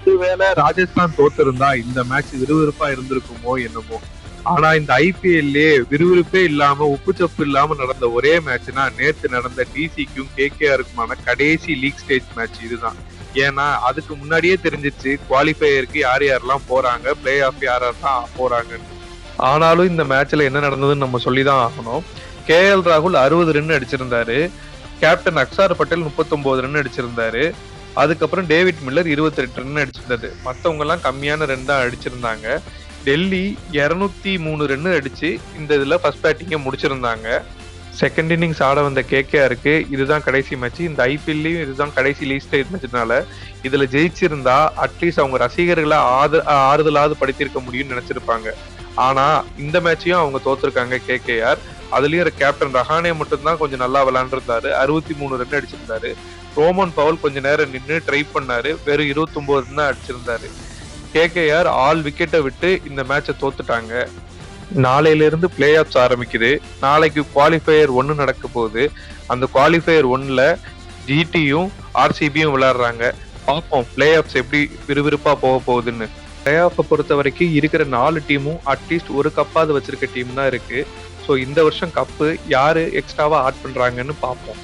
ஒருவேளை ராஜஸ்தான் தோத்திருந்தா இந்த மேட்ச் விறுவிறுப்பா இருந்திருக்குமோ என்னமோ. ஆனா இந்த ஐபிஎல்லே விறுவிறுப்பே இல்லாம உப்புச்சப்பு இல்லாம நடந்த ஒரே மேட்ச்னா நேத்து நடந்த டிசிக்கும் கேகேஆருக்குமான கடைசி லீக் ஸ்டேஜ் மேட்ச் இதுதான். ஏன்னா அதுக்கு முன்னாடியே தெரிஞ்சிச்சு குவாலிஃபயருக்கு யார் யாரெல்லாம் போறாங்க, பிளே ஆஃப் யார் யாரெல்லாம் போறாங்கன்னு. ஆனாலும் இந்த மேட்ச்ல என்ன நடந்ததுன்னு நம்ம சொல்லிதான் ஆகணும். கேஎல் ராகுல் 60 ரன் அடிச்சிருந்தாரு. கேப்டன் அக்ஷர் பட்டேல் 39 ரன் அடிச்சிருந்தாரு. அதுக்கப்புறம் டேவிட் மில்லர் 28 ரன் அடிச்சிருந்தாரு. மத்தவங்க எல்லாம் கம்மியான ரன் தான் அடிச்சிருந்தாங்க. டெல்லி 203 ரன் அடிச்சு இந்த இதுல ஃபர்ஸ்ட் பேட்டிங்க முடிச்சிருந்தாங்க. செகண்ட் இன்னிங்ஸ் ஆட வந்த கேகேஆருக்கு இதுதான் கடைசி மேட்ச். இந்த ஐபிஎல்லையும் இதுதான் கடைசி லீக் ஸ்டேஜ் மேட்ச்னால இதுல ஜெயிச்சிருந்தா அட்லீஸ்ட் அவங்க ரசிகர்களை ஆறுதலாவது படுத்திருக்க முடியும்னு நினைச்சிருப்பாங்க. ஆனா இந்த மேட்சையும் அவங்க தோத்துருக்காங்க கேகேஆர். அதுலயும் கேப்டன் ரஹானே மட்டும்தான் கொஞ்சம் நல்லா விளையாண்டுருந்தாரு. 63 ரன் அடிச்சிருந்தாரு. ரோமன் பவுல் கொஞ்ச நேரம் நின்று ட்ரை பண்ணாரு. வெறும் 29 ரன் தான் அடிச்சிருந்தாரு. கேகேஆர் ஆல் விக்கெட்டை விட்டு இந்த மேட்சை தோத்துட்டாங்க. நாளையில இருந்து பிளே ஆஃப்ஸ் ஆரம்பிக்குது. நாளைக்கு குவாலிஃபயர் 1 நடக்க போகுது. அந்த குவாலிஃபயர் 1ல ஜிடியும் ஆர்சிபியும் விளையாடுறாங்க. பார்ப்போம் பிளே ஆஃப்ஸ் எப்படி விறுவிறுப்பா போக போகுதுன்னு. பிளே ஆஃபை பொறுத்த வரைக்கும் இருக்கிற 4 டீமும் அட்லீஸ்ட் ஒரு கப்பாவது வச்சிருக்க டீம் தான் இருக்கு. ஸோ இந்த வருஷம் கப்பு யாரு எக்ஸ்ட்ராவா ஆட் பண்றாங்கன்னு பார்ப்போம்.